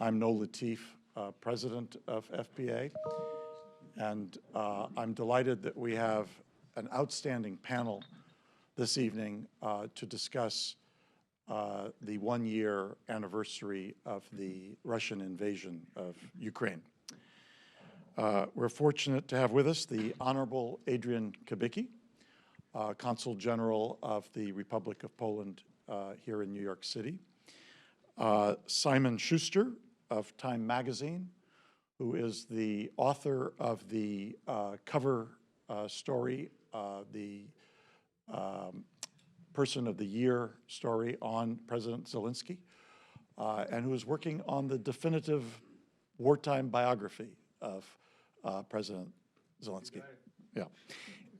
I'm Noel Latif, president of FPA, and I'm delighted that we have an outstanding panel this evening to discuss the one-year anniversary of the Russian invasion of Ukraine. We're fortunate to have with us the Honorable Adrian Kubicki, Consul General of the Republic of Poland here in New York City, Simon Shuster of Time Magazine, who is the author of the cover story, the Person of the Year story on President Zelensky, and who is working on the definitive wartime biography of President Zelensky. Yeah.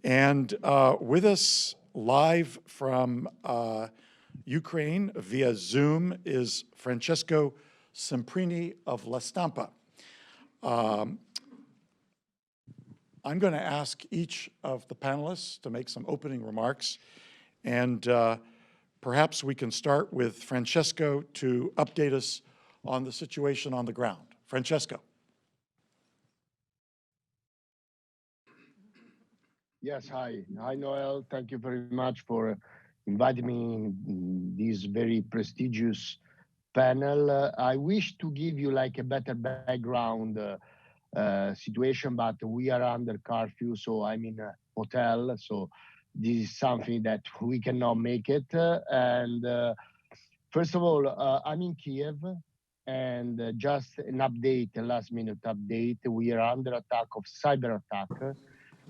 And with us live from Ukraine via Zoom is Francesco Semprini of La Stampa. I'm going to ask each of the panelists to make some opening remarks, and perhaps we can start with Francesco to update us on the situation on the ground. Francesco. Yes, hi. Hi, Noel. Thank you very much for inviting me in this very prestigious panel. I wish to give you like a better background situation, but we are under curfew, so I'm in a hotel, so this is something that we cannot make it. First of all, I'm in Kiev, and just an update, a last-minute update. We are under attack of cyber attack.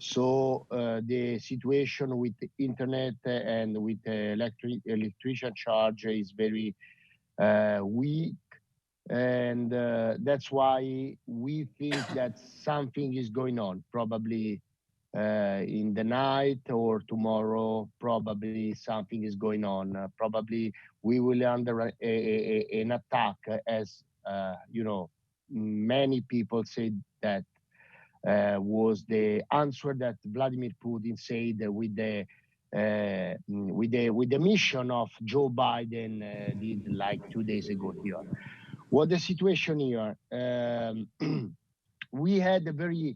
So the situation with the internet and with electrician charge is very weak. And that's why we think that something is going on, probably in the night or tomorrow, probably something is going on. Probably we will under an attack, as you know, many people say that was the answer that Vladimir Putin said with the mission of Joe Biden did like 2 days ago here. What the situation here? We had a very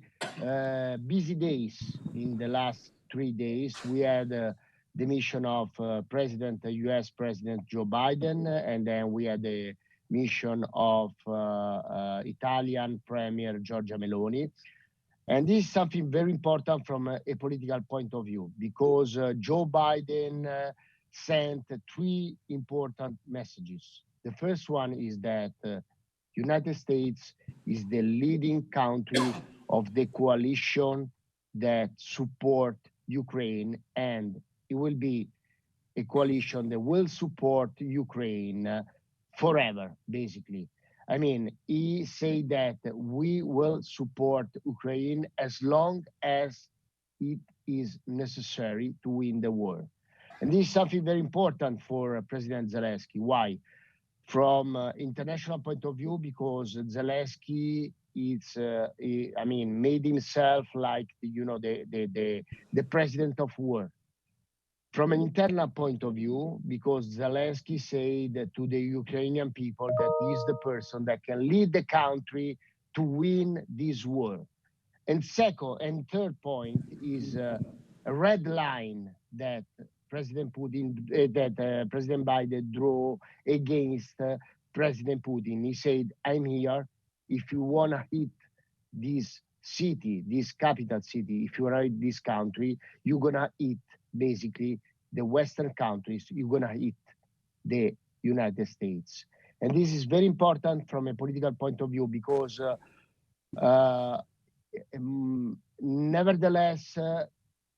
busy days in the last 3 days. We had the mission of U.S. President Joe Biden, and then we had the mission of Italian Premier Giorgia Meloni. And this is something very important from a political point of view, because Joe Biden sent 3 important messages. The first one is that United States is the leading country of the coalition that support Ukraine, and it will be a coalition that will support Ukraine forever, basically. I mean, he said that we will support Ukraine as long as it is necessary to win the war. And this is something very important for President Zelensky. Why? From international point of view, because Zelensky is, made himself like, the president of war. From an internal point of view, because Zelensky said to the Ukrainian people that he is the person that can lead the country to win this war. And second and third point is a red line that President Biden drew against President Putin. He said, I'm here. If you want to hit this city, this capital city, if you want to hit this country, you're going to hit basically the Western countries, you're going to hit the United States. And this is very important from a political point of view, because nevertheless,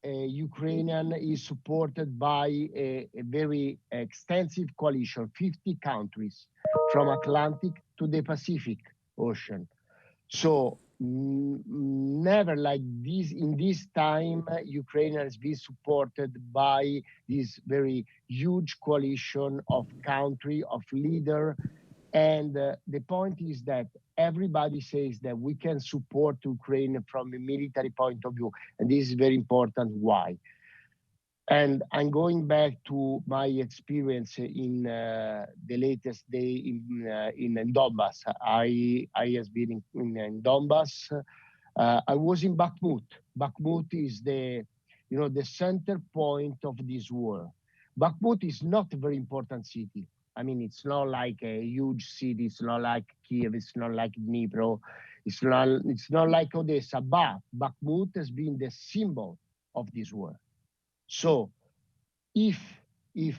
Ukrainian is supported by a very extensive coalition, 50 countries, from Atlantic to the Pacific Ocean. So never like this, in this time, Ukraine has been supported by this very huge coalition of country, of leader. And the point is that everybody says that we can support Ukraine from a military point of view. And this is very important. Why? And I'm going back to my experience in the latest day in Donbass. I has been in Donbass. I was in Bakhmut. Bakhmut is the center point of this war. Bakhmut is not a very important city. I mean, it's not like a huge city. It's not like Kiev. It's not like Dnipro. It's not like Odessa. But Bakhmut has been the symbol of this war. So if if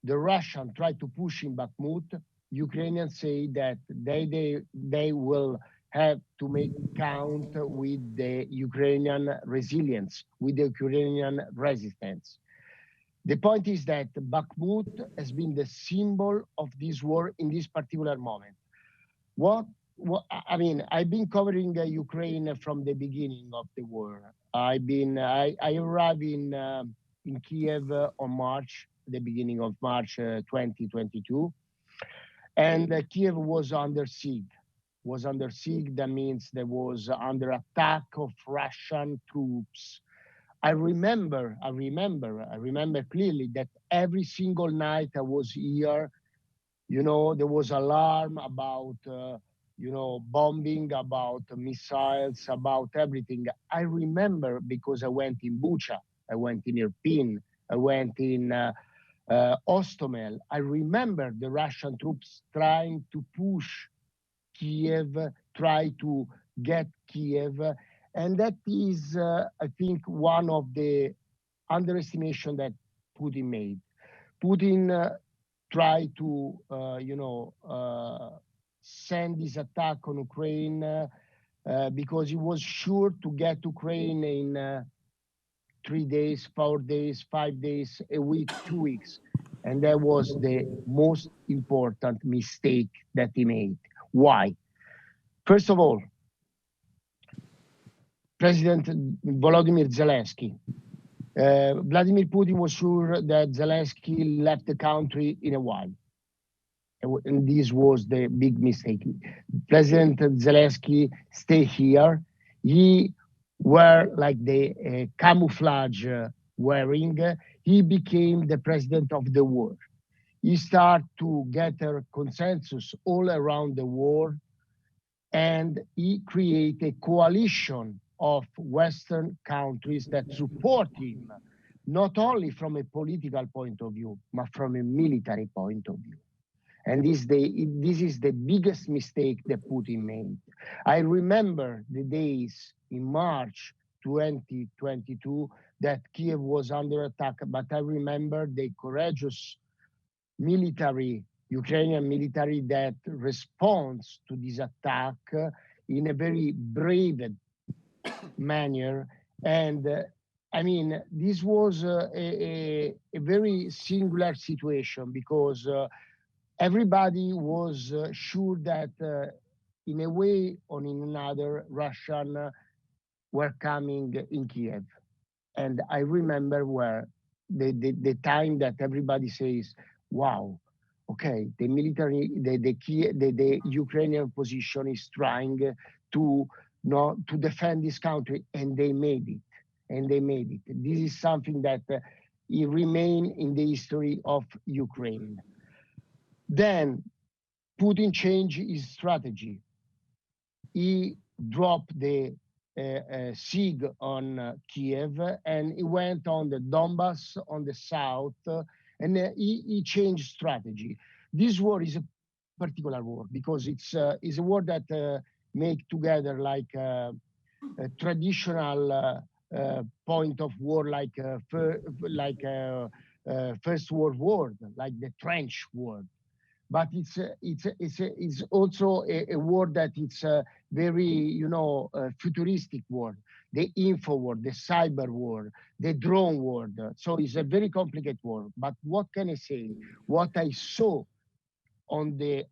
the Russians try to push in Bakhmut, Ukrainians say that they will have to make count with the Ukrainian resilience, with the Ukrainian resistance. The point is that Bakhmut has been the symbol of this war in this particular moment. I mean, I've been covering Ukraine from the beginning of the war. I arrived in Kiev on March, the beginning of March 2022, and Kiev was under siege. Was under siege. That means there was under attack of Russian troops. I remember clearly that every single night I was here, there was alarm about, bombing, about missiles, about everything. I remember because I went in Bucha, I went in Irpin, I went in Ostomel. I remember the Russian troops trying to push Kiev, try to get Kiev. And that is, I think, one of the underestimation that Putin made. Putin try to, send this attack on Ukraine because he was sure to get Ukraine in 3 days, 4 days, 5 days, a week, 2 weeks. And that was the most important mistake that he made. Why? First of all, President Volodymyr Zelensky. Vladimir Putin was sure that Zelensky left the country in a while. And this was the big mistake. President Zelensky stay here. He wear like the camouflage wearing. He became the president of the war. He started to get a consensus all around the world, and he created a coalition of Western countries that support him, not only from a political point of view, but from a military point of view. And this is the biggest mistake that Putin made. I remember the days in March 2022 that Kiev was under attack, but I remember the courageous military, Ukrainian military that responds to this attack in a very brave manner. And I mean, this was a very singular situation because everybody was sure that in a way or in another, Russian were coming in Kiev. And I remember where the time that everybody says, wow, okay, the military, the Ukrainian position is trying to defend this country, and they made it. And they made it. This is something that it remain in the history of Ukraine. Then Putin changed his strategy. He dropped the siege on Kiev, and he went on the Donbass on the south, and he changed strategy. This war is a particular war because it's a war that make together like a traditional point of war, like First World War, like the trench war. But it's also a war that it's a very futuristic war, the info war, the cyber war, the drone war. So it's a very complicated war. But what can I say? What I saw on the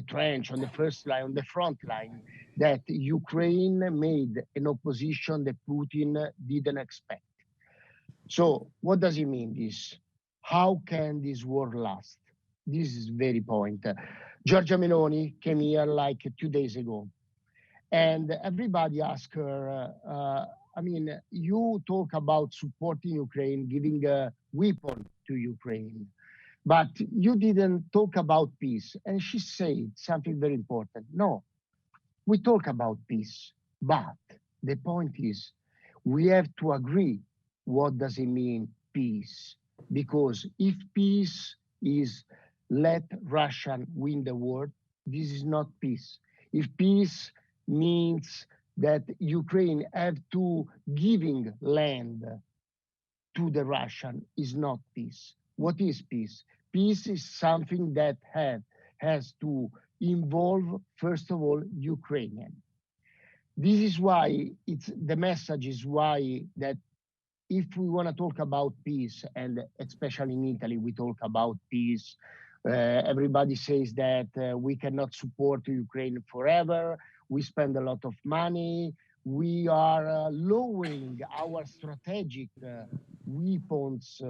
trench, on the first line, on the front line, that Ukraine made an opposition that Putin didn't expect. So what does it mean? This? How can this war last? This is very point. Giorgia Meloni came here like 2 days ago, and everybody asked her, I mean, you talk about supporting Ukraine, giving a weapon to Ukraine, but you didn't talk about peace. And she said something very important. No, we talk about peace, but the point is we have to agree what does it mean peace, because if peace is let Russia win the war, this is not peace. If peace means that Ukraine have to giving land to the Russian, is not peace. What is peace? Peace is something that has to involve, first of all, Ukrainian. This is why it's the message is why that if we want to talk about peace, and especially in Italy, we talk about peace. Everybody says that we cannot support Ukraine forever. We spend a lot of money. We are lowering our strategic weapons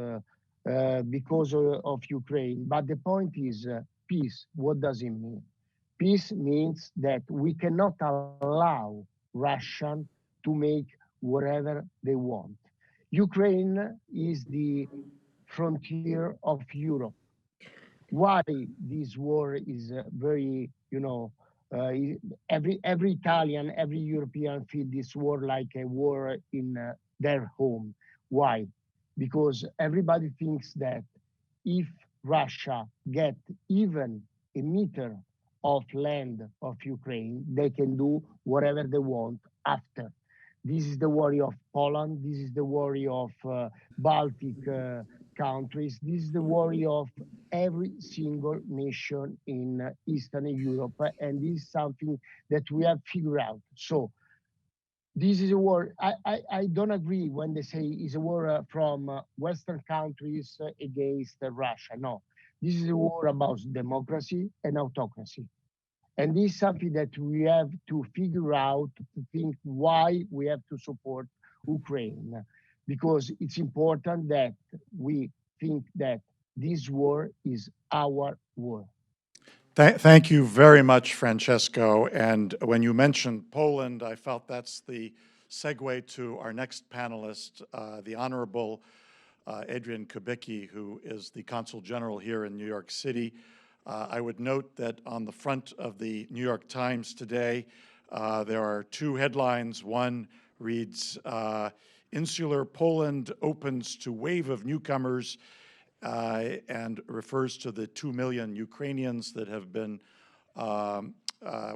because of Ukraine. But the point is peace. What does it mean? Peace means that we cannot allow Russian to make whatever they want. Ukraine is the frontier of Europe. Why this war is very, uh, every Italian, every European feel this war like a war in their home. Why? Because everybody thinks that if Russia get even a meter of land of Ukraine, they can do whatever they want after. This is the worry of Poland. This is the worry of Baltic countries. This is the worry of every single nation in Eastern Europe. And this is something that we have figured out. So this is a war. I don't agree when they say it's a war from Western countries against Russia. No, this is a war about democracy and autocracy. And this is something that we have to figure out to think why we have to support Ukraine. Because it's important that we think that this war is our war. Thank you very much, Francesco. And when you mentioned Poland, I felt that's the segue to our next panelist, the Honorable Adrian Kubicki, who is the Consul General here in New York City. I would note that on the front of the New York Times today, there are two headlines. One reads, Insular Poland opens to wave of newcomers, and refers to the 2 million Ukrainians that have been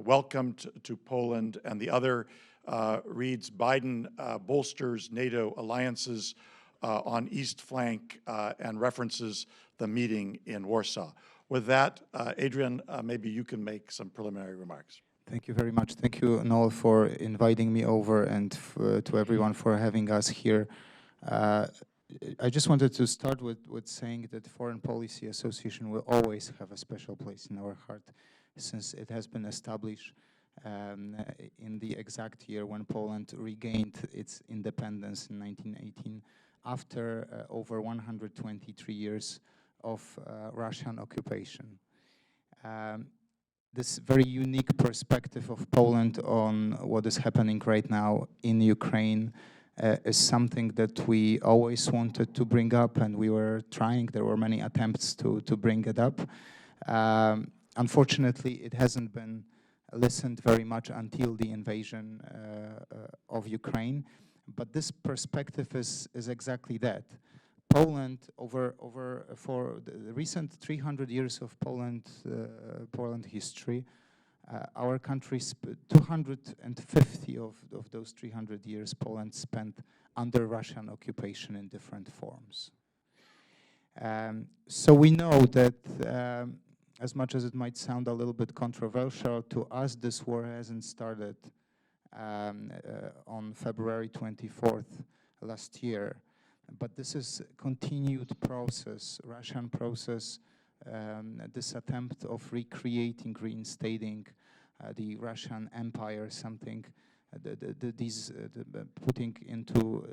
welcomed to Poland. And the other reads, Biden bolsters NATO alliances on East Flank, and references the meeting in Warsaw. With that, Adrian, maybe you can make some preliminary remarks. Thank you very much. Thank you, Noel, for inviting me over, and to everyone for having us here. I just wanted to start with saying that Foreign Policy Association will always have a special place in our heart, since it has been established in the exact year when Poland regained its independence in 1918, after over 123 years of Russian occupation. This very unique perspective of Poland on what is happening right now in Ukraine is something that we always wanted to bring up, and we were trying. There were many attempts to bring it up. Unfortunately, it hasn't been listened very much until the invasion of Ukraine. But this perspective is exactly that. Poland, for the recent 300 years of Poland history, our country, 250 of those 300 years, Poland spent under Russian occupation in different forms. So we know that, as much as it might sound a little bit controversial, to us this war hasn't started on February 24th last year. But this is a continued process, Russian process, this attempt of recreating, reinstating the Russian Empire, something, putting into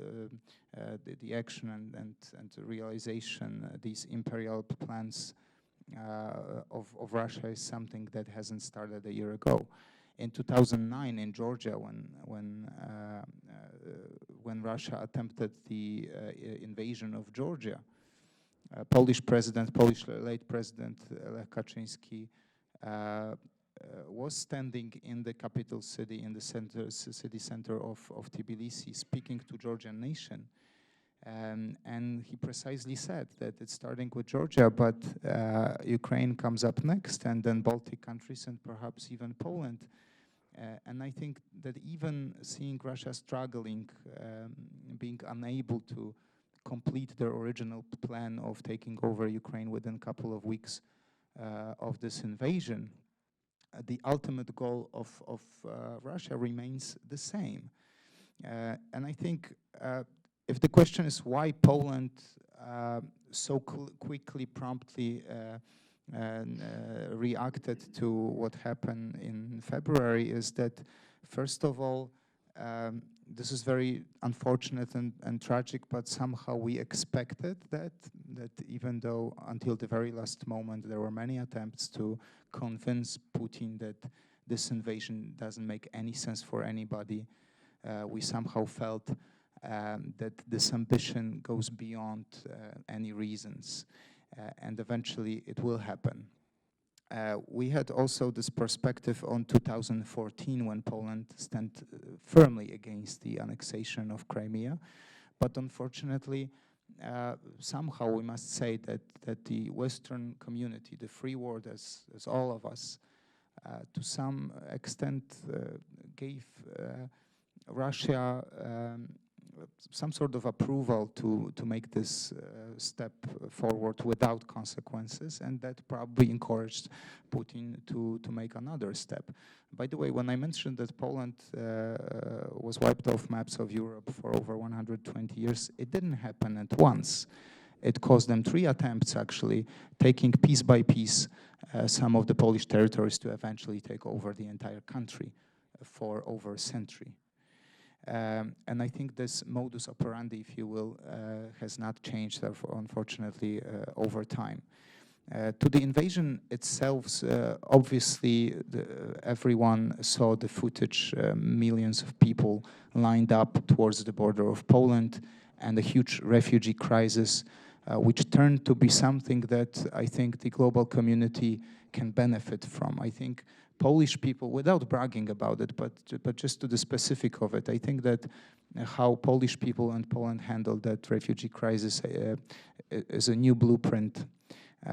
the action and realization these imperial plans of Russia is something that hasn't started a year ago. In 2009 in Georgia, when when Russia attempted the invasion of Georgia. Polish late President Lech Kaczynski was standing in the capital city, in the city center of Tbilisi, speaking to Georgian nation. And he precisely said that it's starting with Georgia, but Ukraine comes up next, and then Baltic countries, and perhaps even Poland. And I think that even seeing Russia struggling, being unable to complete their original plan of taking over Ukraine within a couple of weeks of this invasion, the ultimate goal of Russia remains the same. And I think if the question is why Poland so quickly, promptly reacted to what happened in February, is that, first of all, this is very unfortunate and tragic, but somehow we expected that even though until the very last moment there were many attempts to convince Putin that this invasion doesn't make any sense for anybody, we somehow felt that this ambition goes beyond any reasons, and eventually it will happen. We had also this perspective on 2014 when Poland stand firmly against the annexation of Crimea, but unfortunately somehow we must say that the Western community, the free world as all of us, to some extent gave Russia some sort of approval to make this step forward without consequences, and that probably encouraged Putin to make another step. By the way, when I mentioned that Poland was wiped off maps of Europe for over 120 years, it didn't happen at once. It cost them 3 attempts, actually, taking piece by piece some of the Polish territories to eventually take over the entire country for over a century. And I think this modus operandi, if you will, has not changed, unfortunately, over time. To the invasion itself, obviously, everyone saw the footage, millions of people lined up towards the border of Poland, and a huge refugee crisis, which turned to be something that I think the global community can benefit from. I think Polish people, without bragging about it, but just to the specific of it, I think that how Polish people and Poland handled that refugee crisis is a new blueprint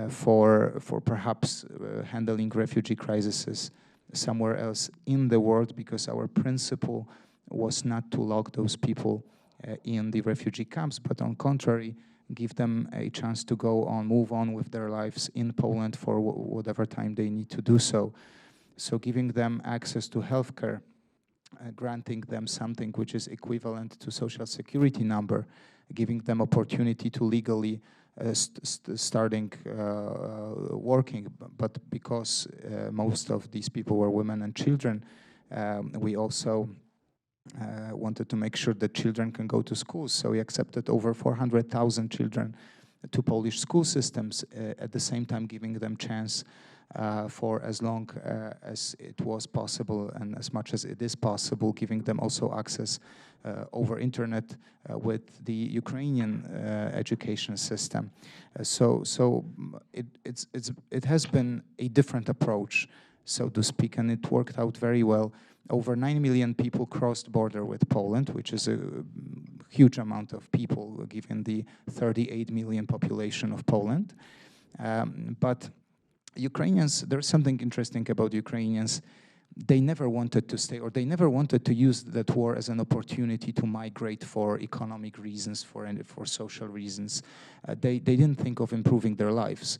for perhaps handling refugee crises somewhere else in the world, because our principle was not to lock those people in the refugee camps, but on contrary, give them a chance to go on, move on with their lives in Poland for whatever time they need to do so. So giving them access to healthcare, granting them something which is equivalent to social security number, giving them opportunity to legally starting working, but because most of these people were women and children, we also wanted to make sure that children can go to schools. So we accepted over 400,000 children to Polish school systems, at the same time giving them chance for as long as it was possible, and as much as it is possible, giving them also access over internet with the Ukrainian education system. So it has been a different approach, so to speak, and it worked out very well. Over 9 million people crossed border with Poland, which is a huge amount of people given the 38 million population of Poland. But Ukrainians, there's something interesting about Ukrainians. They never wanted to stay, or they never wanted to use that war as an opportunity to migrate for economic reasons, for social reasons. They didn't think of improving their lives.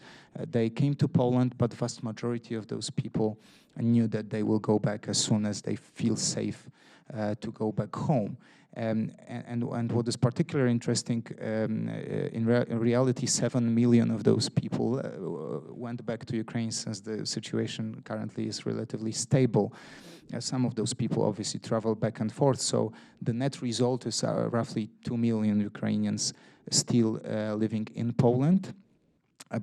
They came to Poland, but the vast majority of those people knew that they will go back as soon as they feel safe to go back home. And what is particularly interesting, in reality, 7 million of those people went back to Ukraine, since the situation currently is relatively stable. Some of those people obviously travel back and forth, so the net result is roughly 2 million Ukrainians still living in Poland.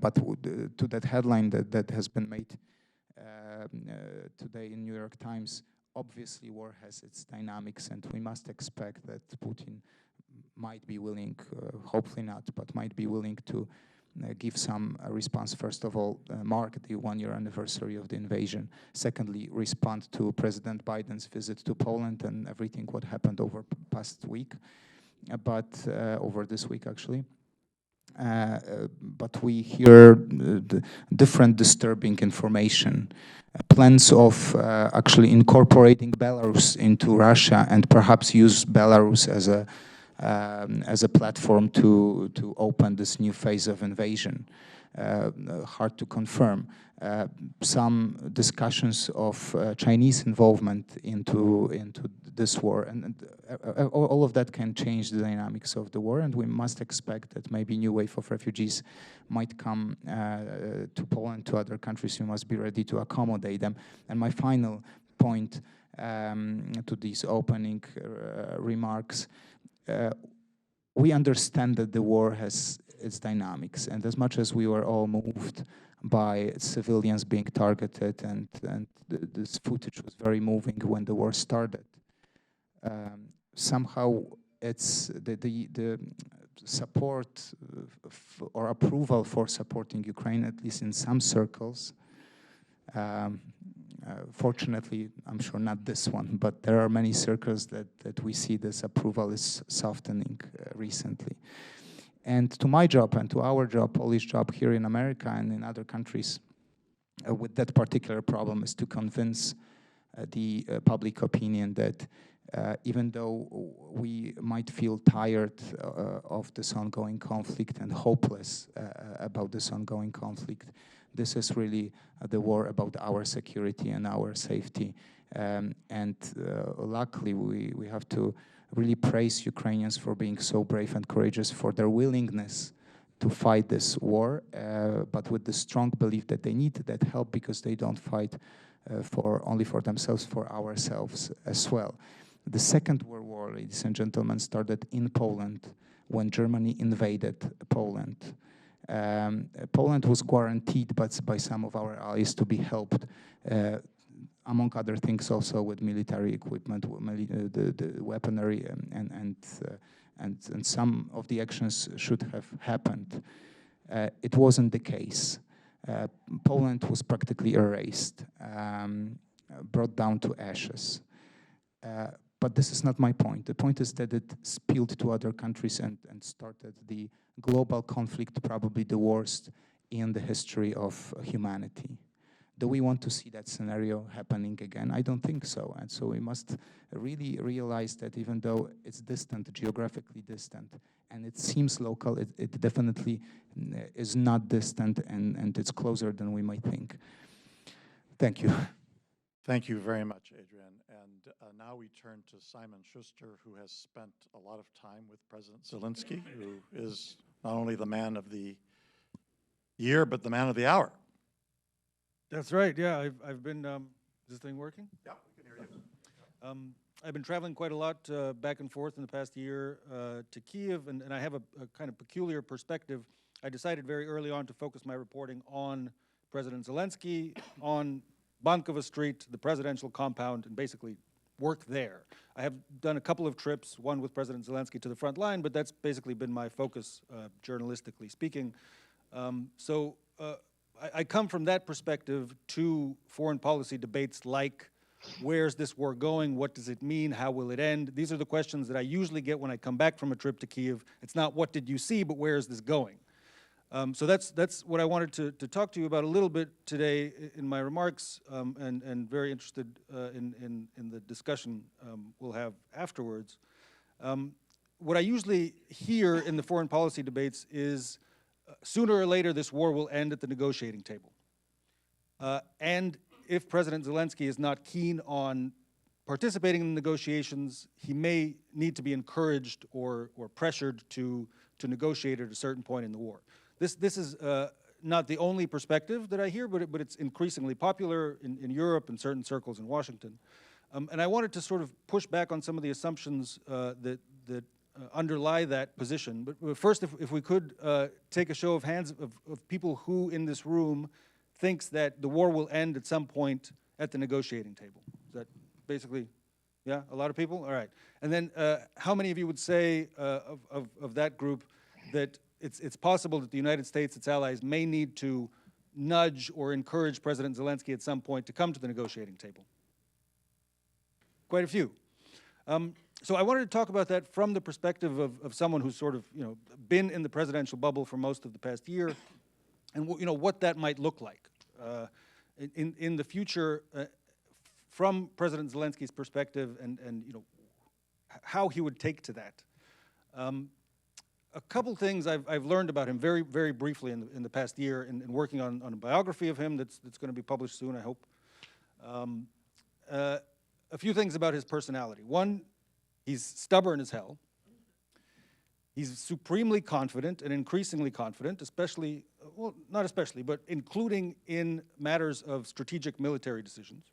But to that headline that has been made today in New York Times, obviously war has its dynamics, and we must expect that Putin might be willing, hopefully not, but might be willing to give some response. First of all, mark the one-year anniversary of the invasion. Secondly, respond to President Biden's visit to Poland and everything what happened over past week, over this week actually. But we hear different disturbing information. Plans of actually incorporating Belarus into Russia and perhaps use Belarus as a platform to open this new phase of invasion. Hard to confirm. Some discussions of Chinese involvement into this war, and all of that can change the dynamics of the war, and we must expect that maybe new wave of refugees might come to Poland, to other countries. We must be ready to accommodate them. And my final point to these opening remarks, we understand that the war has its dynamics, and as much as we were all moved by civilians being targeted, and this footage was very moving when the war started, somehow it's the support or approval for supporting Ukraine, at least in some circles, fortunately, I'm sure not this one, but there are many circles that we see this approval is softening recently. And to my job and to our job, Polish job here in America and in other countries, with that particular problem is to convince the public opinion that even though we might feel tired of this ongoing conflict and hopeless about this ongoing conflict, this is really the war about our security and our safety. Luckily, we have to really praise Ukrainians for being so brave and courageous, for their willingness to fight this war, but with the strong belief that they need that help, because they don't fight only for themselves, for ourselves as well. The Second World War, ladies and gentlemen, started in Poland when Germany invaded Poland. Poland was guaranteed by some of our allies to be helped, among other things also with military equipment, the weaponry, and some of the actions should have happened. It wasn't the case. Poland was practically erased, brought down to ashes. But this is not my point. The point is that it spilled to other countries and started the global conflict, probably the worst in the history of humanity. Do we want to see that scenario happening again? I don't think so. And so we must really realize that even though it's distant, geographically distant, and it seems local, it definitely is not distant, and it's closer than we might think. Thank you. Thank you very much, Adrian. And now we turn to Simon Shuster, who has spent a lot of time with President Zelensky, who is not only the man of the year, but the man of the hour. That's right. Yeah, I've been. Is this thing working? Yeah, we can hear you. I've been traveling quite a lot back and forth in the past year to Kiev, and I have a kind of peculiar perspective. I decided very early on to focus my reporting on President Zelensky, on Bankova Street, the presidential compound, and basically work there. I have done a couple of trips, one with President Zelensky to the front line, but that's basically been my focus, journalistically speaking. I come from that perspective to foreign policy debates like, where's this war going? What does it mean? How will it end? These are the questions that I usually get when I come back from a trip to Kiev. It's not what did you see, but where is this going? So that's what I wanted to talk to you about a little bit today in my remarks, and very interested in the discussion we'll have afterwards. What I usually hear in the foreign policy debates is sooner or later this war will end at the negotiating table. And if President Zelensky is not keen on participating in the negotiations, he may need to be encouraged or pressured to negotiate at a certain point in the war. This is not the only perspective that I hear, but it's increasingly popular in Europe and certain circles in Washington. And I wanted to sort of push back on some of the assumptions that underlie that position. But first, if we could take a show of hands of people who in this room thinks that the war will end at some point at the negotiating table. Is that basically, yeah, a lot of people? All right. And then how many of you would say of that group that it's possible that the United States, its allies, may need to nudge or encourage President Zelensky at some point to come to the negotiating table? Quite a few. So I wanted to talk about that from the perspective of someone who's sort of, been in the presidential bubble for most of the past year, and what that might look like in the future from President Zelensky's perspective, and how he would take to that. A couple things I've learned about him very, very briefly in the past year in working on a biography of him that's going to be published soon, I hope. A few things about his personality. One, he's stubborn as hell. He's supremely confident and increasingly confident, especially, well, not especially, but including in matters of strategic military decisions,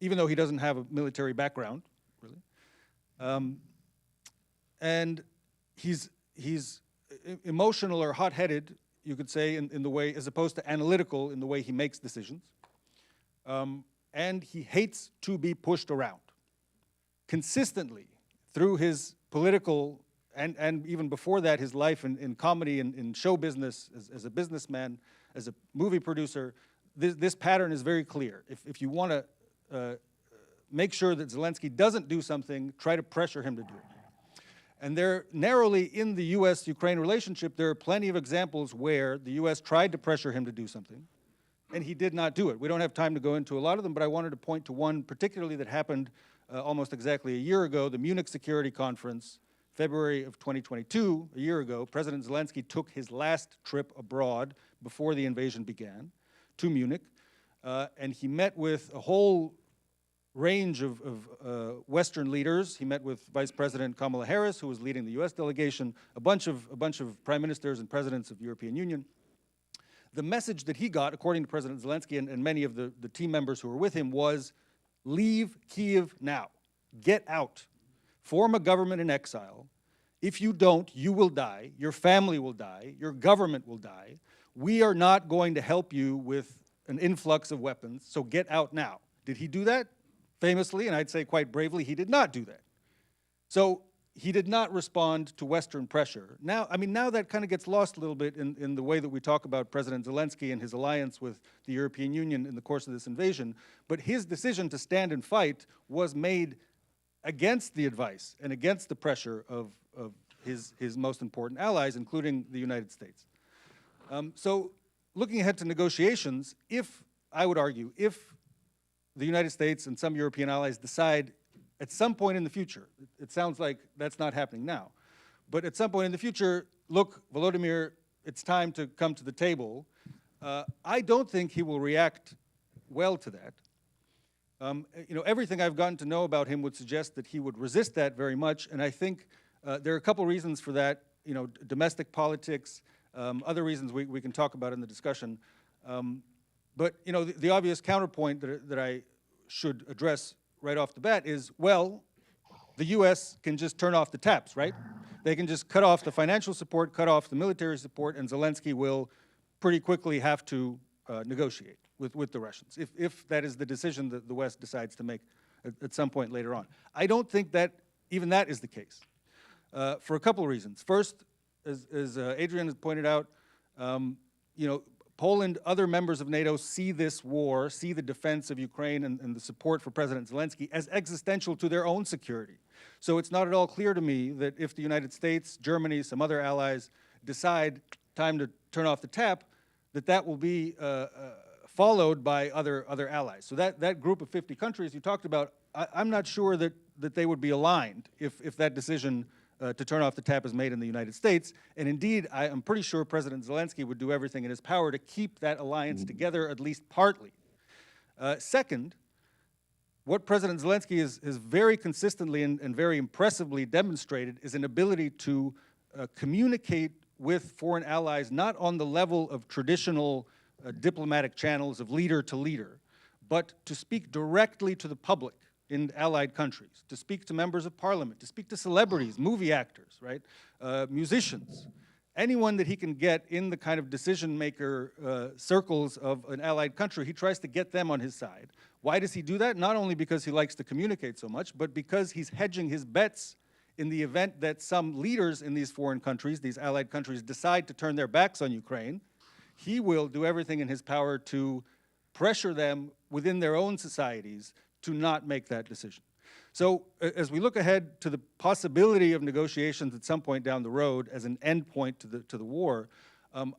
even though he doesn't have a military background, really. And he's emotional or hot-headed, you could say, in the way, as opposed to analytical in the way he makes decisions. And he hates to be pushed around. Consistently, through his political, and even before that, his life in comedy and in show business, as a businessman, as a movie producer, this pattern is very clear. If you want to make sure that Zelensky doesn't do something, try to pressure him to do it. And there, narrowly in the US-Ukraine relationship, there are plenty of examples where the US tried to pressure him to do something, and he did not do it. We don't have time to go into a lot of them, but I wanted to point to one particularly that happened almost exactly a year ago, the Munich Security Conference, February of 2022, a year ago. President Zelensky took his last trip abroad before the invasion began to Munich, and he met with a whole range of Western leaders. He met with Vice President Kamala Harris, who was leading the US delegation, a bunch of prime ministers and presidents of the European Union. The message that he got, according to President Zelensky and many of the team members who were with him, was, leave Kyiv now. Get out. Form a government in exile. If you don't, you will die. Your family will die. Your government will die. We are not going to help you with an influx of weapons, so get out now. Did he do that? Famously, and I'd say quite bravely, he did not do that. So he did not respond to Western pressure. Now, I mean, now that kind of gets lost a little bit in the way that we talk about President Zelensky and his alliance with the European Union in the course of this invasion. But his decision to stand and fight was made against the advice and against the pressure of his most important allies, including the United States. So looking ahead to negotiations, I would argue, if the United States and some European allies decide at some point in the future, it sounds like that's not happening now, but at some point in the future, look, Volodymyr, it's time to come to the table, I don't think he will react well to that. Everything I've gotten to know about him would suggest that he would resist that very much, and I think there are a couple reasons for that, domestic politics, other reasons we can talk about in the discussion. But the obvious counterpoint that I should address right off the bat is, well, the US can just turn off the taps, right? They can just cut off the financial support, cut off the military support, and Zelensky will pretty quickly have to negotiate with the Russians, if that is the decision that the West decides to make at some point later on. I don't think that even that is the case, for a couple of reasons. First, as Adrian has pointed out, Poland, other members of NATO see this war, see the defense of Ukraine and the support for President Zelensky as existential to their own security. So it's not at all clear to me that if the United States, Germany, some other allies decide time to turn off the tap, that will be followed by other allies. So that group of 50 countries you talked about, I'm not sure that they would be aligned if that decision to turn off the tap is made in the United States. And indeed, I am pretty sure President Zelensky would do everything in his power to keep that alliance together, at least partly. Second, what President Zelensky has very consistently and very impressively demonstrated is an ability to communicate with foreign allies, not on the level of traditional diplomatic channels of leader to leader, but to speak directly to the public in allied countries, to speak to members of parliament, to speak to celebrities, movie actors, right, musicians, anyone that he can get in the kind of decision maker circles of an allied country, he tries to get them on his side. Why does he do that? Not only because he likes to communicate so much, but because he's hedging his bets in the event that some leaders in these foreign countries, these allied countries, decide to turn their backs on Ukraine. He will do everything in his power to pressure them within their own societies to not make that decision. So as we look ahead to the possibility of negotiations at some point down the road as an end point to the war,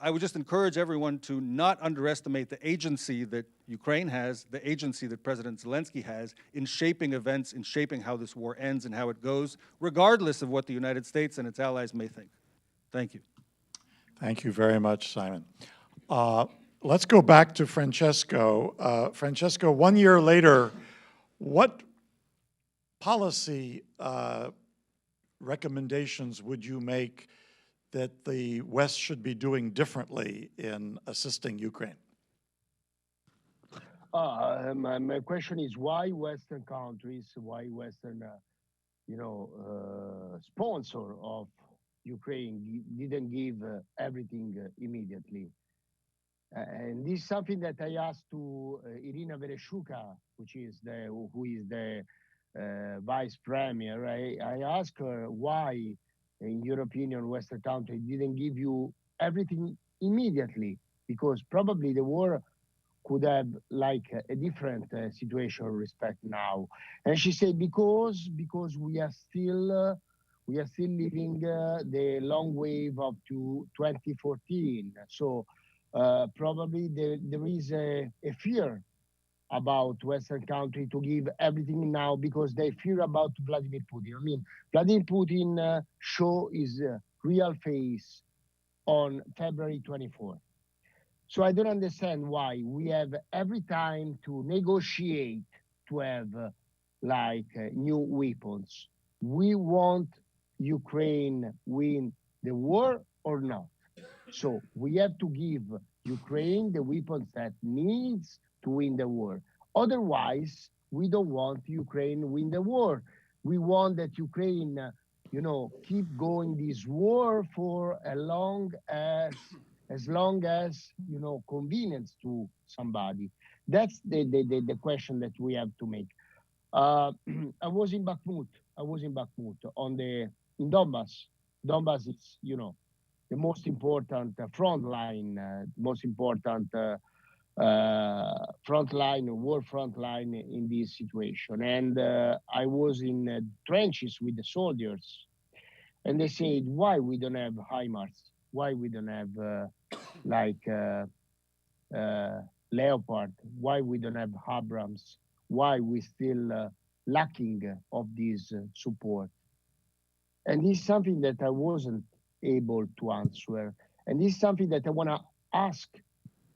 I would just encourage everyone to not underestimate the agency that Ukraine has, the agency that President Zelensky has in shaping events, in shaping how this war ends and how it goes, regardless of what the United States and its allies may think. Thank you. Thank you very much, Simon. Let's go back to Francesco. Francesco, 1 year later, what policy recommendations would you make that the West should be doing differently in assisting Ukraine? My question is why Western countries, why Western, sponsor of Ukraine didn't give everything immediately. And this is something that I asked to Irina Vereshchuka, who is the vice premier. I asked her why, in your opinion, Western countries didn't give you everything immediately, because probably the war could have like a different situation respect now. And she said because we are still living the long wave up to 2014. So probably there is a fear about Western country to give everything now because they fear about Vladimir Putin. I mean, Vladimir Putin show his real face on February 24th. So I don't understand why we have every time to negotiate to have new weapons. We want Ukraine win the war or not. So we have to give Ukraine the weapons that needs to win the war. Otherwise, we don't want Ukraine win the war. We want that Ukraine, keep going this war for as long as convenience to somebody. That's the question that we have to make. I was in Bakhmut. In Donbass. Donbass is, the most important front line, war front line in this situation. And I was in trenches with the soldiers, and they said, why we don't have HIMARS? Why we don't have Leopard? Why we don't have Abrams? Why we still lacking of this support? And this is something that I wasn't able to answer. And this is something that I want to ask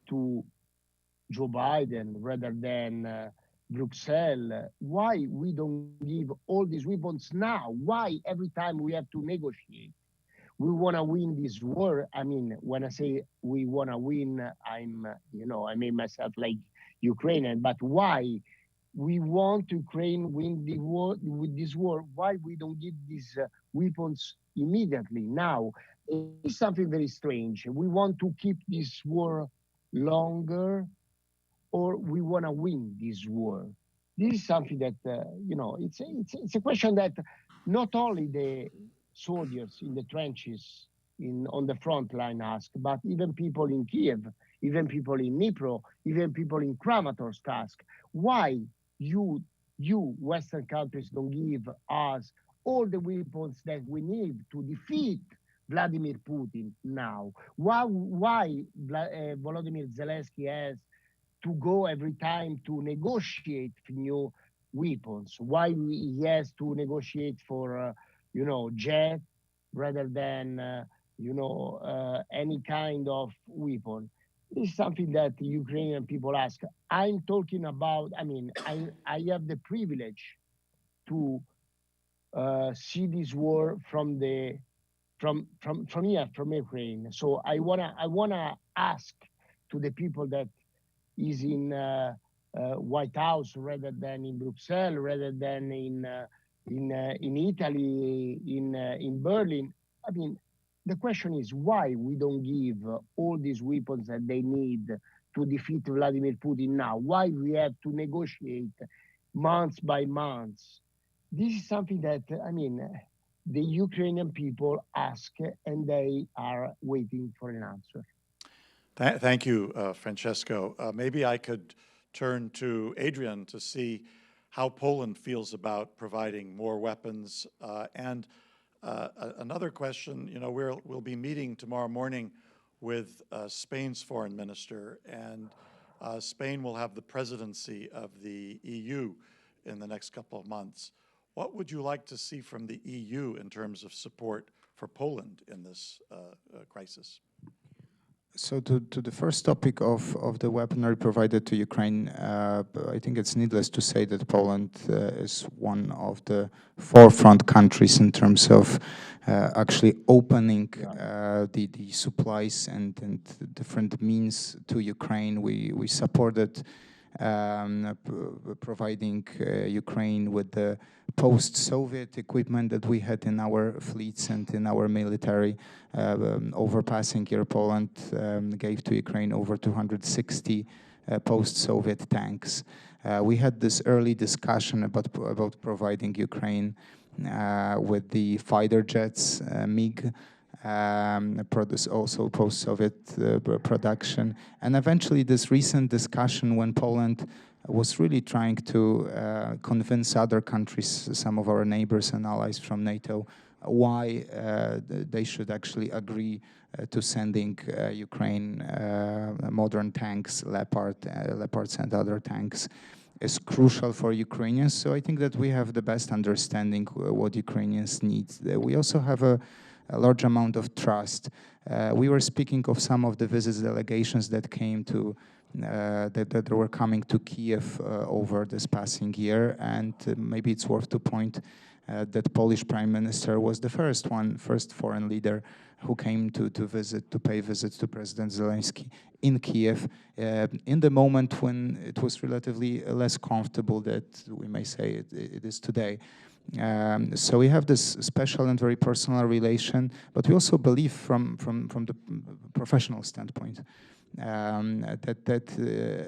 to Joe Biden rather than Brussels. Why we don't give all these weapons now? Why every time we have to negotiate? We want to win this war. I mean, when I say we want to win, I made myself like Ukrainian, but why we want Ukraine win the war with this war? Why we don't give these weapons immediately now? It's something very strange. We want to keep this war longer, or we want to win this war. This is something that it's a question that not only the soldiers in the trenches on the front line ask, but even people in Kiev, even people in Dnipro, even people in Kramatorsk ask, why you Western countries don't give us all the weapons that we need to defeat Vladimir Putin now? Why Volodymyr Zelensky has to go every time to negotiate new weapons? Why he has to negotiate for jet rather than any kind of weapon? This is something that the Ukrainian people ask. I'm talking about, I have the privilege to see this war from here, from Ukraine. So I wanna ask to the people that is in White House rather than in Brussels, rather than in Italy, in Berlin. I mean, the question is why we don't give all these weapons that they need to defeat Vladimir Putin now? Why we have to negotiate months by months? This is something that, I mean, the Ukrainian people ask and they are waiting for an answer. Thank you, Francesco. Maybe I could turn to Adrian to see how Poland feels about providing more weapons. And another question, you know, we'll be meeting tomorrow morning with Spain's foreign minister, and Spain will have the presidency of the EU in the next couple of months. What would you like to see from the EU in terms of support for Poland in this crisis? So to the first topic of the weaponry provided to Ukraine, I think it's needless to say that Poland is one of the forefront countries in terms of actually opening the supplies and different means to Ukraine. We supported providing Ukraine with the post-Soviet equipment that we had in our fleets and in our military. Overpassing here, Poland gave to Ukraine over 260 post-Soviet tanks. We had this early discussion about providing Ukraine with the fighter jets, MiG, produce also post-Soviet production. And eventually this recent discussion when Poland was really trying to convince other countries, some of our neighbors and allies from NATO, why they should actually agree to sending Ukraine modern tanks, Leopards and other tanks, is crucial for Ukrainians. So I think that we have the best understanding what Ukrainians need. We also have a large amount of trust. We were speaking of some of the visits delegations that came to that were coming to Kiev over this passing year, and maybe it's worth to point that Polish Prime Minister was the first foreign leader who came to pay visits to President Zelensky in Kiev in the moment when it was relatively less comfortable that we may say it is today. So we have this special and very personal relation, but we also believe from the professional standpoint that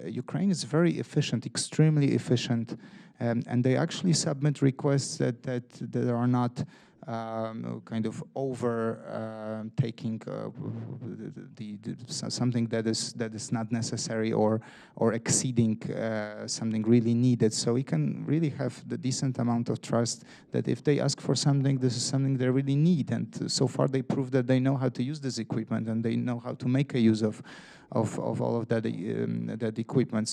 Ukraine is very efficient, extremely efficient, and they actually submit requests that are not kind of over taking something that is not necessary or exceeding something really needed. So we can really have the decent amount of trust that if they ask for something, this is something they really need. And so far they prove that they know how to use this equipment and they know how to make a use of all of that equipment.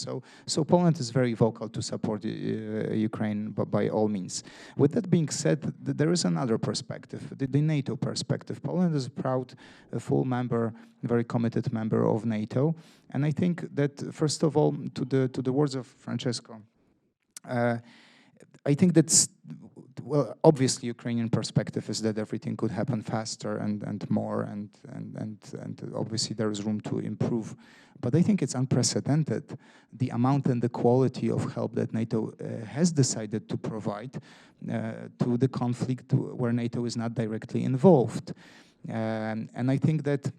So Poland is very vocal to support Ukraine by all means. With that being said, there is another perspective, the NATO perspective. Poland is a proud, full member, very committed member of NATO. And I think that, first of all, to the words of Francesco, I think that's, well, obviously Ukrainian perspective is that everything could happen faster and more, and obviously there is room to improve. But I think it's unprecedented, the amount and the quality of help that NATO has decided to provide to the conflict where NATO is not directly involved. And I think that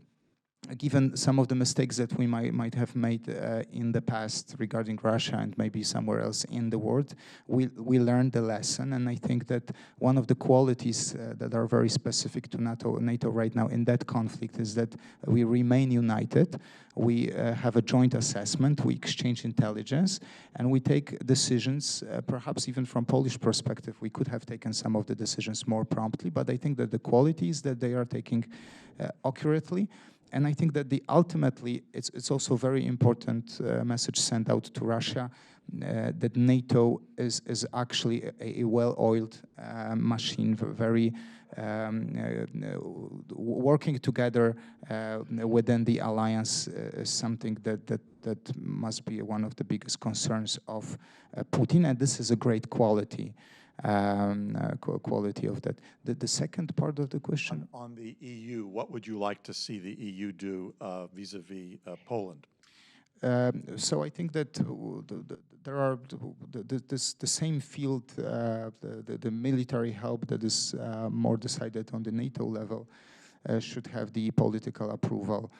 given some of the mistakes that we might have made in the past regarding Russia and maybe somewhere else in the world, we learned the lesson. And I think that one of the qualities that are very specific to NATO right now in that conflict is that we remain united. We have a joint assessment, we exchange intelligence, and we take decisions, perhaps even from Polish perspective, we could have taken some of the decisions more promptly, but I think that the qualities that they are taking accurately. And I think that ultimately, it's also a very important message sent out to Russia that NATO is actually a well-oiled machine, very working together within the alliance is something that must be one of the biggest concerns of Putin, and this is a great quality. Quality of that. The second part of the question? On the EU, what would you like to see the EU do vis-a-vis Poland? So I think that there are the same field, the military help that is more decided on the NATO level. should have the political approval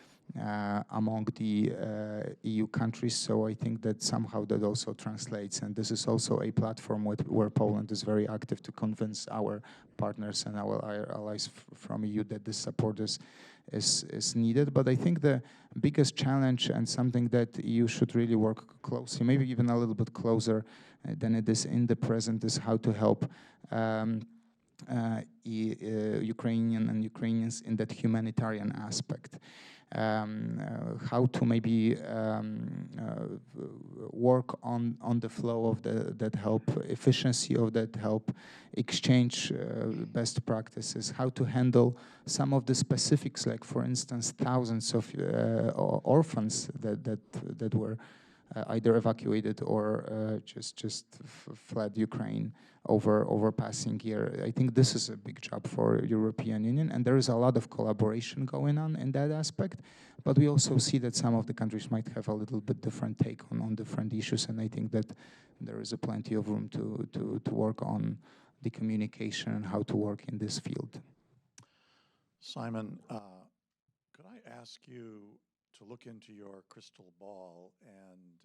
among the EU countries. So I think that somehow that also translates, and this is also a platform where Poland is very active to convince our partners and our allies from EU that this support is needed. But I think the biggest challenge, and something that EU should really work closely, maybe even a little bit closer than it is in the present, is how to help Ukrainian and Ukrainians in that humanitarian aspect. How to maybe work on the flow of that help, efficiency of that help, exchange best practices, how to handle some of the specifics, like for instance thousands of orphans that were either evacuated or just fled Ukraine over passing year. I think this is a big job for European Union, and there is a lot of collaboration going on in that aspect. But we also see that some of the countries might have a little bit different take on different issues, and I think that there is plenty of room to work on the communication and how to work in this field. Simon, could I ask you to look into your crystal ball and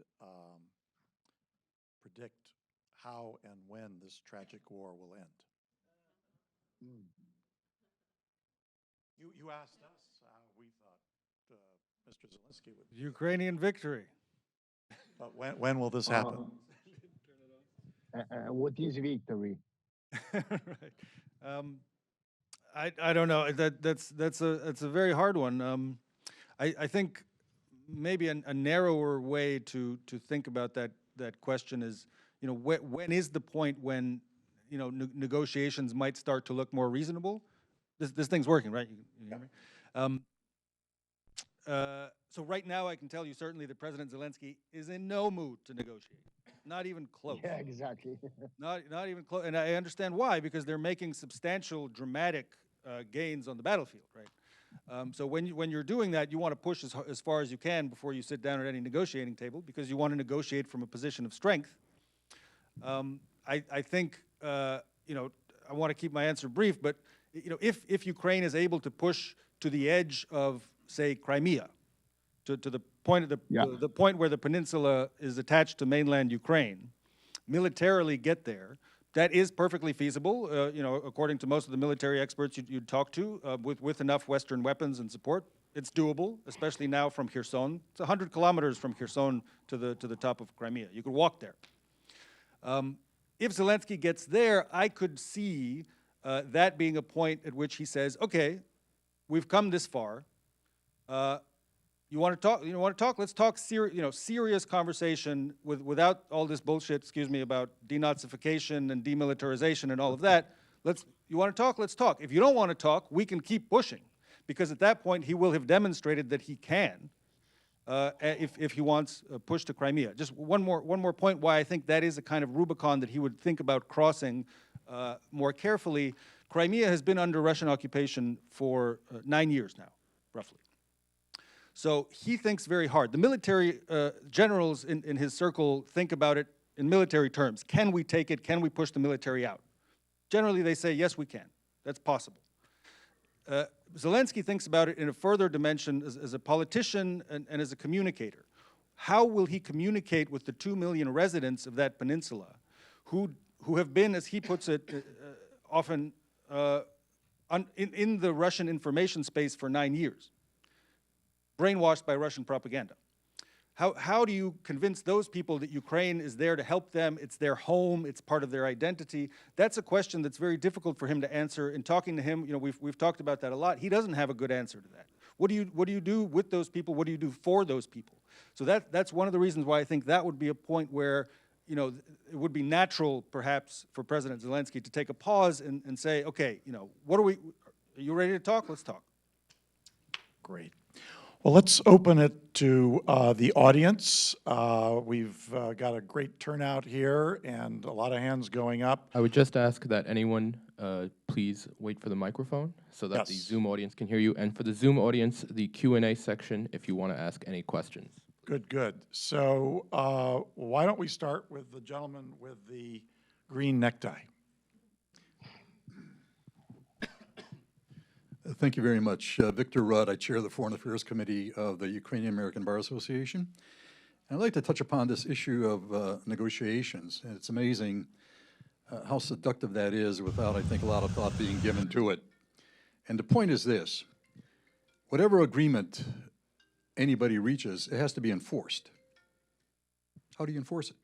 predict how and when this tragic war will end? You asked us how we thought Mr. Zelensky would. Ukrainian victory. But when will this happen? What is victory? Right. I don't know. That's a very hard one. I think maybe a narrower way to think about that question is, you know, when is the point when, you know, negotiations might start to look more reasonable? This thing's working, right? You hear me? So right now, I can tell you certainly that President Zelensky is in no mood to negotiate, not even close. Yeah, exactly. Not even close, and I understand why, because they're making substantial, dramatic gains on the battlefield, right? So when you're doing that, you want to push as far as you can before you sit down at any negotiating table, because you want to negotiate from a position of strength. I think, you know, I want to keep my answer brief, but, you know, if Ukraine is able to push to the edge of, say, Crimea, to the point of the point where the peninsula is attached to mainland Ukraine, militarily get there, that is perfectly feasible. You know, according to most of the military experts you'd talk to, with enough Western weapons and support, it's doable, especially now from Kherson. It's 100 kilometers from Kherson to the top of Crimea. You could walk there. If Zelensky gets there, I could see that being a point at which he says, "Okay, we've come this far. You want to talk? You want to talk? Let's talk. Serious conversation without all this bullshit. Excuse me, about denazification and demilitarization and all of that. You want to talk? Let's talk. If you don't want to talk, we can keep pushing, because at that point he will have demonstrated that he can, if he wants a push to Crimea. Just one more point why I think that is a kind of Rubicon that he would think about crossing more carefully. Crimea has been under Russian occupation for 9 years now, roughly. So he thinks very hard. The military generals in his circle think about it in military terms. Can we take it? Can we push the military out? Generally, they say, yes, we can. That's possible. Zelensky thinks about it in a further dimension as a politician and as a communicator. How will he communicate with the 2 million residents of that peninsula who have been, as he puts it, often in the Russian information space for 9 years, brainwashed by Russian propaganda? How do you convince those people that Ukraine is there to help them, it's their home, it's part of their identity? That's a question that's very difficult for him to answer. In talking to him, you know, we've talked about that a lot. He doesn't have a good answer to that. What do you do with those people? What do you do for those people? So that's one of the reasons why I think that would be a point where, you know, it would be natural, perhaps, for President Zelensky to take a pause and say, okay, you know, are you ready to talk? Let's talk. Great. Well, let's open it to the audience. We've got a great turnout here and a lot of hands going up. I would just ask that anyone please wait for the microphone so that the Zoom audience can hear you. And for the Zoom audience, the Q&A section if you want to ask any questions. Good, good. So why don't we start with the gentleman with the green necktie? Thank you very much. Victor Rudd, I chair the Foreign Affairs Committee of the Ukrainian American Bar Association. I'd like to touch upon this issue of negotiations. And it's amazing how seductive that is without, I think, a lot of thought being given to it. And the point is this: whatever agreement anybody reaches, it has to be enforced. How do you enforce it?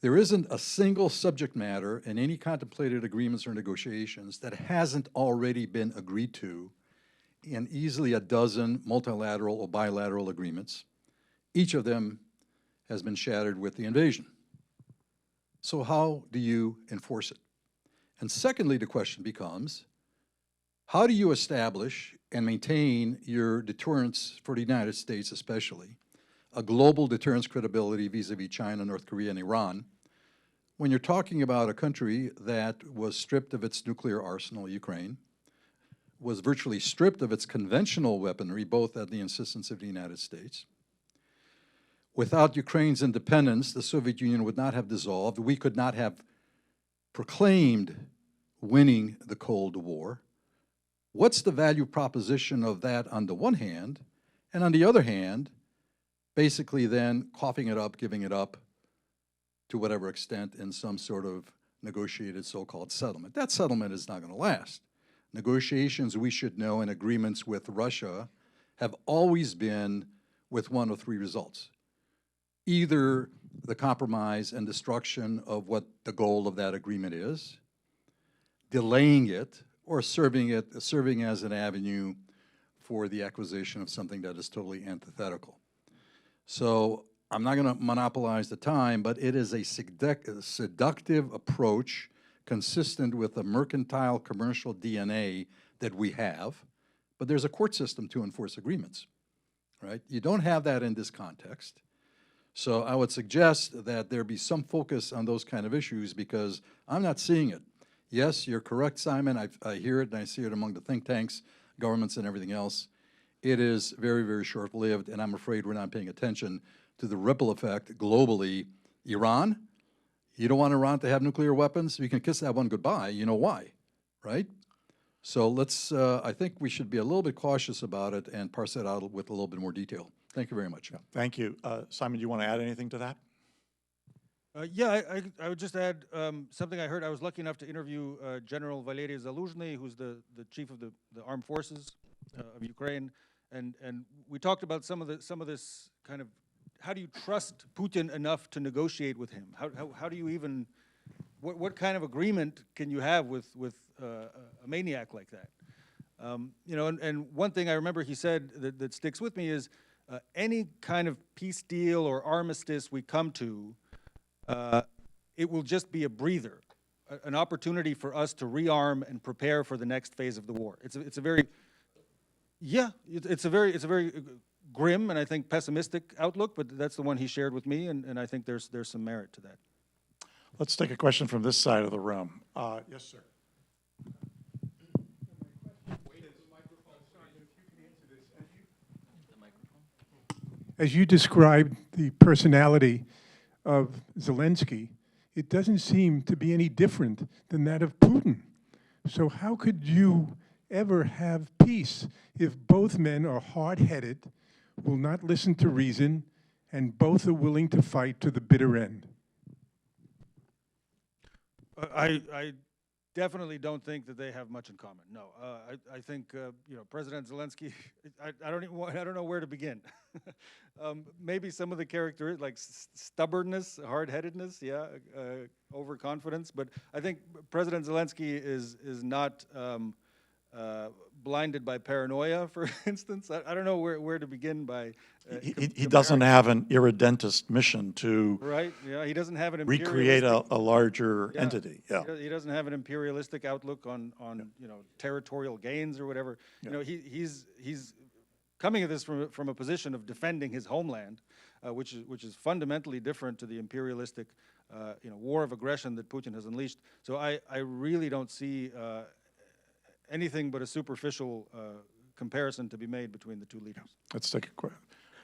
There isn't a single subject matter in any contemplated agreements or negotiations that hasn't already been agreed to in easily a dozen multilateral or bilateral agreements. Each of them has been shattered with the invasion. So how do you enforce it? And secondly, the question becomes, how do you establish and maintain your deterrence for the United States especially, a global deterrence credibility vis-a-vis China, North Korea, and Iran, when you're talking about a country that was stripped of its nuclear arsenal, Ukraine, was virtually stripped of its conventional weaponry, both at the insistence of the United States. Without Ukraine's independence, the Soviet Union would not have dissolved. We could not have proclaimed winning the Cold War. What's the value proposition of that on the one hand, and on the other hand, basically then coughing it up, giving it up to whatever extent in some sort of negotiated so-called settlement? That settlement is not going to last. Negotiations, we should know, and agreements with Russia have always been with one of three results. Either the compromise and destruction of what the goal of that agreement is, delaying it, or serving as an avenue for the acquisition of something that is totally antithetical. So I'm not going to monopolize the time, but it is a seductive approach consistent with the mercantile commercial DNA that we have, but there's a court system to enforce agreements, right? You don't have that in this context. So I would suggest that there be some focus on those kind of issues, because I'm not seeing it. Yes, you're correct, Simon. I hear it and I see it among the think tanks, governments, and everything else. It is very, very short-lived, and I'm afraid we're not paying attention to the ripple effect globally. Iran, you don't want Iran to have nuclear weapons? You can kiss that one goodbye. You know why, right? So let's, I think we should be a little bit cautious about it and parse it out with a little bit more detail. Thank you very much. Thank you. Simon, do you want to add anything to that? Yeah, I would just add something I heard. I was lucky enough to interview General Valery Zaluzhny, who's the chief of the armed forces of Ukraine, and we talked about some of this kind of, how do you trust Putin enough to negotiate with him? How do you even, what kind of agreement can you have with a maniac like that? You know, and one thing I remember he said that sticks with me is any kind of peace deal or armistice we come to, it will just be a breather, an opportunity for us to rearm and prepare for the next phase of the war. It's a very, yeah, it's a very grim and I think pessimistic outlook, but that's the one he shared with me, and I think there's some merit to that. Let's take a question from this side of the room. Yes, sir. As you described the personality of Zelensky, it doesn't seem to be any different than that of Putin. So how could you ever have peace if both men are hard-headed, will not listen to reason, and both are willing to fight to the bitter end? I definitely don't think that they have much in common. No, I think you know, President Zelensky. I don't know where to begin. Maybe some of the characteristics like stubbornness, hard-headedness, yeah, overconfidence. But I think President Zelensky is not blinded by paranoia, for instance. I don't know where to begin by. He doesn't have an irredentist mission to right. Yeah, he doesn't have an recreate a larger entity. Yeah, he doesn't have an imperialistic outlook on you know, territorial gains or whatever. Yeah. You know, he's coming at this from a position of defending his homeland, which is fundamentally different to the imperialistic you know, war of aggression that Putin has unleashed. So I really don't see anything but a superficial comparison to be made between the two leaders. Let's take a quick,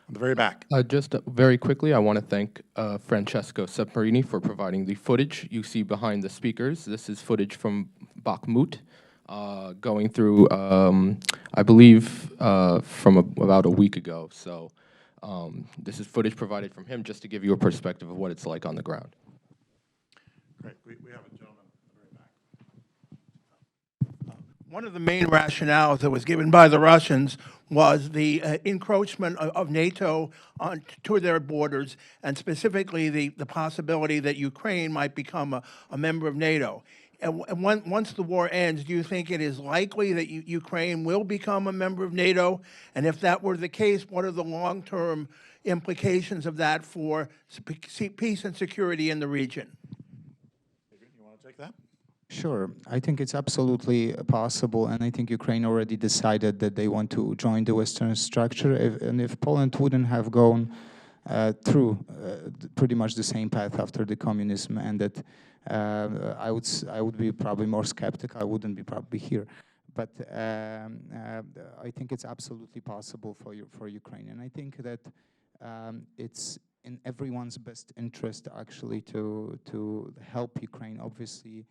on the very back. Just very quickly, I want to thank Francesco Semprini for providing the footage you see behind the speakers. This is footage from Bakhmut, going through, I believe, from about a week ago. So this is footage provided from him just to give you a perspective of what it's like on the ground. Great. We have a gentleman in the very back. One of the main rationales that was given by the Russians was the encroachment of NATO to their borders, and specifically the possibility that Ukraine might become a member of NATO. And once the war ends, do you think it is likely that Ukraine will become a member of NATO? And if that were the case, what are the long-term implications of that for peace and security in the region? Adrian, you want to take that? Sure, I think it's absolutely possible, and I think Ukraine already decided that they want to join the Western structure. If Poland wouldn't have gone through pretty much the same path after the communism ended, I would be probably more skeptical. I wouldn't be probably here, but I think it's absolutely possible for Ukraine, and I think that it's in everyone's best interest actually to help Ukraine. Obviously,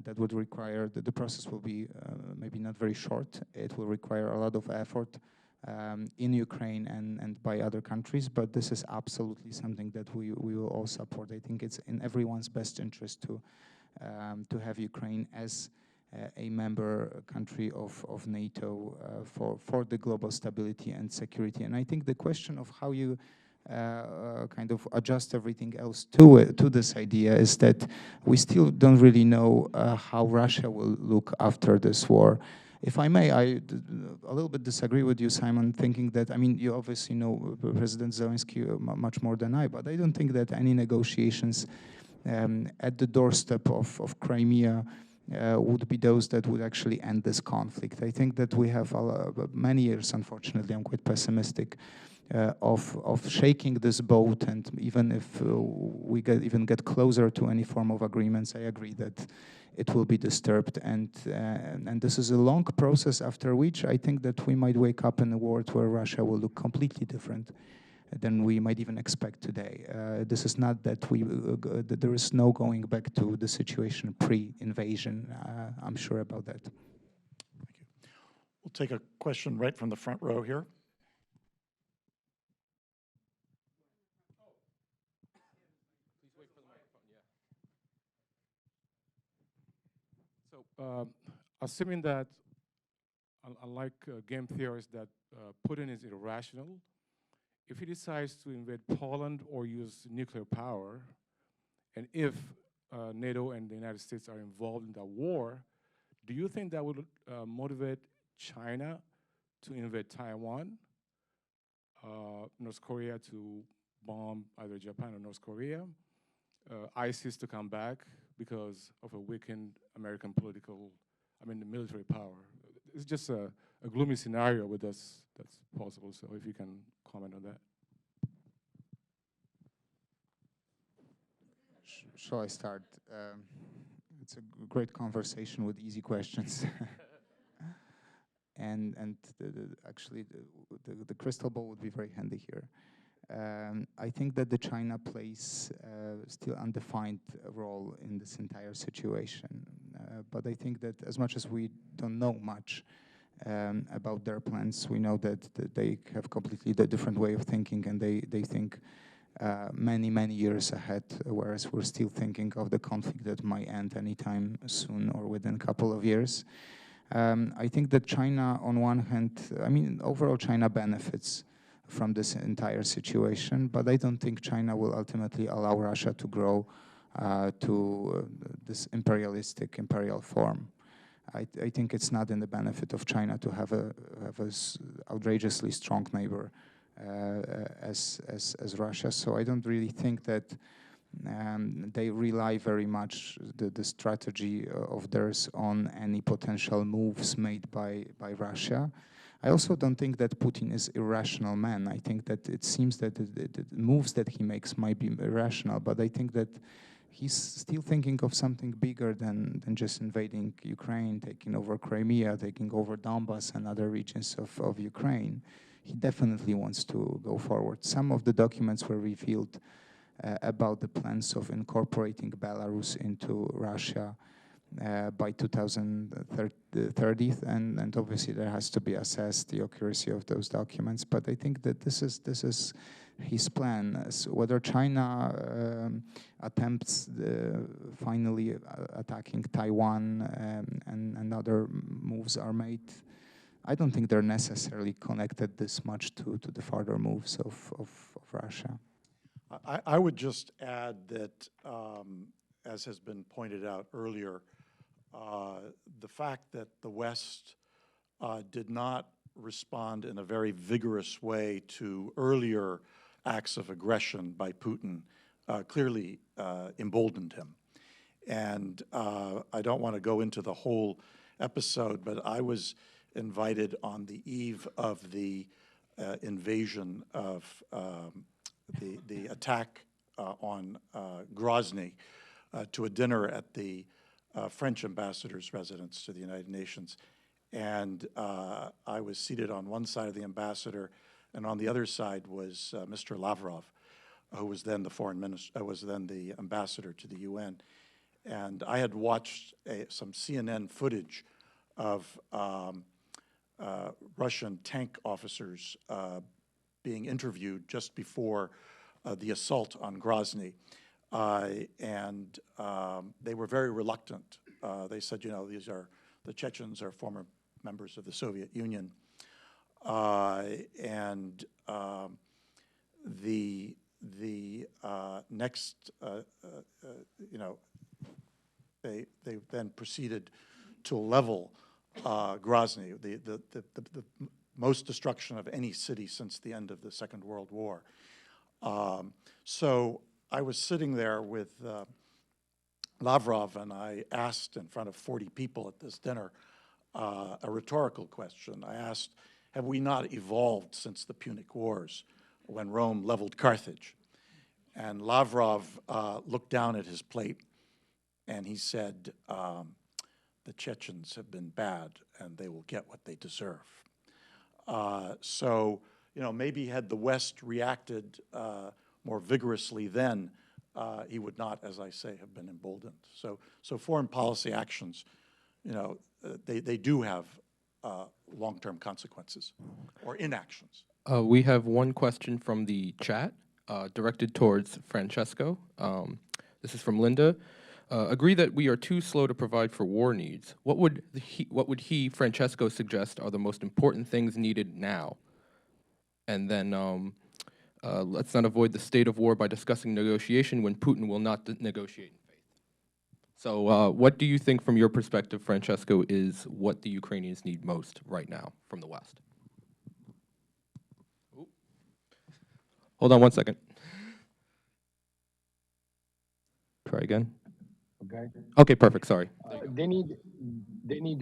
that would require that the process will be maybe not very short. It will require a lot of effort in Ukraine and by other countries, but this is absolutely something that we will all support. I think it's in everyone's best interest to have Ukraine as a member country of NATO for the global stability and security. And I think the question of how you kind of adjust everything else to this idea is that we still don't really know how Russia will look after this war. If I may, I a little bit disagree with you, Simon, thinking that, I mean, you obviously know President Zelensky much more than I, but I don't think that any negotiations at the doorstep of Crimea would be those that would actually end this conflict. I think that we have many years, unfortunately, I'm quite pessimistic, of shaking this boat, and even if we get closer to any form of agreements, I agree that it will be disturbed, and this is a long process after which I think that we might wake up in a world where Russia will look completely different than we might even expect today. This is not that that there is no going back to the situation pre-invasion. I'm sure about that. Thank you. We'll take a question right from the front row here. So, assuming that, unlike game theorists, that Putin is irrational, if he decides to invade Poland or use nuclear power, and if NATO and the United States are involved in that war, do you think that would motivate China to invade Taiwan, North Korea to bomb either Japan or North Korea, ISIS to come back because of a weakened American military power? It's just a gloomy scenario, but that's possible. So if you can comment on that. Shall I start? It's a great conversation with easy questions. and actually, the crystal ball would be very handy here. I think that the China plays still undefined role in this entire situation. But I think that as much as we don't know much about their plans, we know that they have completely the different way of thinking, and they think many years ahead, whereas we're still thinking of the conflict that might end anytime soon or within a couple of years. I think that China, on one hand, overall China benefits from this entire situation, but I don't think China will ultimately allow Russia to grow to this imperial form. I think it's not in the benefit of China to have a outrageously strong neighbor as Russia. So I don't really think that they rely very much the strategy of theirs on any potential moves made by Russia. I also don't think that Putin is irrational man. I think that it seems that the moves that he makes might be irrational, but I think that he's still thinking of something bigger than just invading Ukraine, taking over Crimea, taking over Donbas and other regions of Ukraine. He definitely wants to go forward. Some of the documents were revealed about the plans of incorporating Belarus into Russia by 2030, and obviously there has to be assessed the accuracy of those documents. But I think that this is his plan. So whether China attempts finally attacking Taiwan and other moves are made, I don't think they're necessarily connected this much to the further moves of Russia. I would just add that, as has been pointed out earlier, the fact that the West did not respond in a very vigorous way to earlier acts of aggression by Putin clearly emboldened him. And I don't want to go into the whole episode, but I was invited on the eve of the invasion of the attack on Grozny to a dinner at the French ambassador's residence to the United Nations. And I was seated on one side of the ambassador, and on the other side was Mr. Lavrov, who was then the foreign minister, was then the ambassador to the UN. And I had watched some CNN footage of Russian tank officers being interviewed just before the assault on Grozny. And they were very reluctant. They said, you know, the Chechens are former members of the Soviet Union. And the next, you know, they then proceeded to level Grozny, the most destruction of any city since the end of the Second World War. So I was sitting there with Lavrov, and I asked in front of 40 people at this dinner a rhetorical question. I asked, have we not evolved since the Punic Wars when Rome leveled Carthage? And Lavrov looked down at his plate and he said, the Chechens have been bad and they will get what they deserve. So, you know, maybe had the West reacted more vigorously then, he would not, as I say, have been emboldened. So foreign policy actions, you know, they do have long-term consequences or inactions. We have one question from the chat directed towards Francesco. This is from Linda. Agree that we are too slow to provide for war needs. What would he, Francesco, suggest are the most important things needed now? And then let's not avoid the state of war by discussing negotiation when Putin will not negotiate in faith. So what do you think from your perspective, Francesco, is what the Ukrainians need most right now from the West? Ooh. Hold on one second. Try again. Okay. Okay, perfect, sorry. They need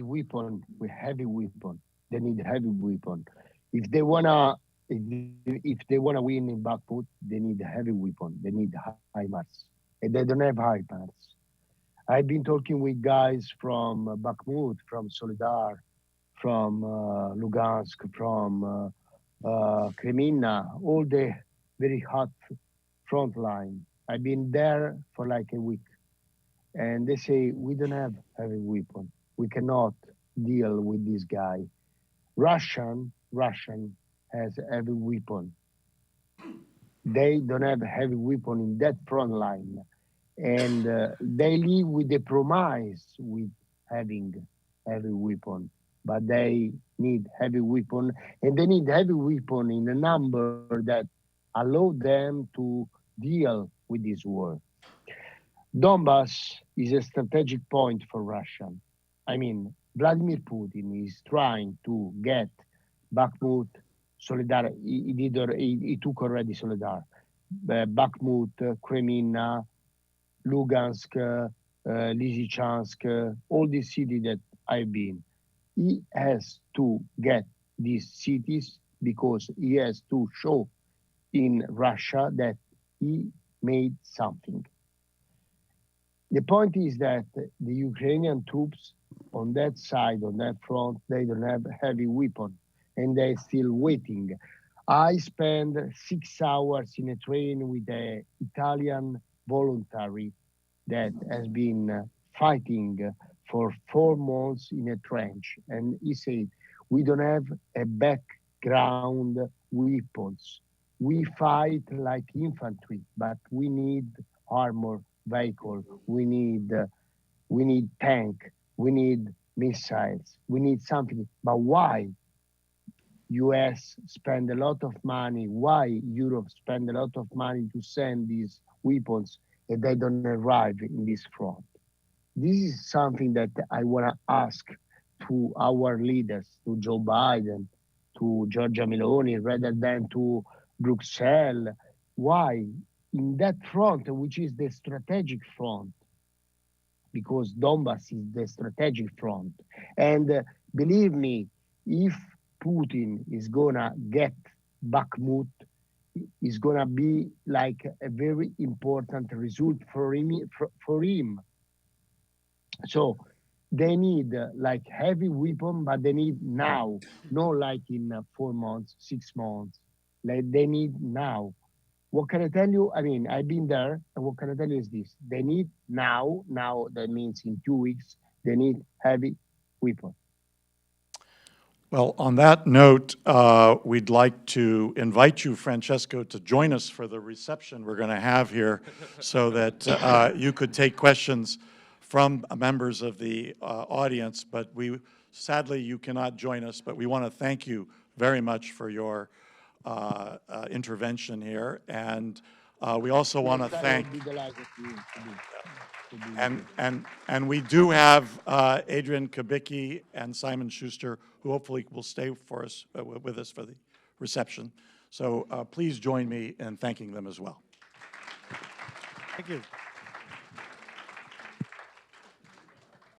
weapon, with heavy weapon. They need heavy weapon. If they wanna win in Bakhmut, they need heavy weapon. They need HIMARS, and they don't have HIMARS. I've been talking with guys from Bakhmut, from Soledar, from Lugansk, from Kremina, all the very hot front line. I've been there for like a week, and they say we don't have heavy weapon. We cannot deal with this guy. Russian has heavy weapon. They don't have heavy weapon in that front line, and they live with the promise with having heavy weapon, but they need heavy weapon, and they need heavy weapon in a number that allow them to deal with this war. Donbass is a strategic point for Russia. I mean, Vladimir Putin is trying to get Bakhmut, Soledar. He took already Soledar, Bakhmut, Kremina, Lugansk, Lysychansk, all these cities that I've been. He has to get these cities because he has to show in Russia that he made something. The point is that the Ukrainian troops on that side, on that front, they don't have heavy weapon and they're still waiting. I spent 6 hours in a train with an Italian voluntary that has been fighting for 4 months in a trench. And he said, we don't have a background weapons. We fight like infantry, but we need armor vehicle. We need tank. We need missiles. We need something. But why? US spend a lot of money. Why Europe spend a lot of money to send these weapons and they don't arrive in this front? This is something that I want to ask to our leaders, to Joe Biden, to Giorgia Meloni, rather than to Brussels. Why? In that front, which is the strategic front, because Donbass is the strategic front. And believe me, if Putin is gonna get Bakhmut, is gonna be like a very important result for him. So they need like heavy weapon, but they need now, not like in 4 months, 6 months. Like they need now. What can I tell you? I mean, I've been there, and what can I tell you is this: they need now. Now that means in 2 weeks. They need heavy weapon. Well, on that note, we'd like to invite you, Francesco, to join us for the reception we're going to have here so that you could take questions from members of the audience. But sadly, you cannot join us, but we want to thank you very much for your intervention here. And we also want to thank... And we do have Adrian Kubicki and Simon Shuster, who hopefully will stay with us for the reception. So please join me in thanking them as well. Thank you.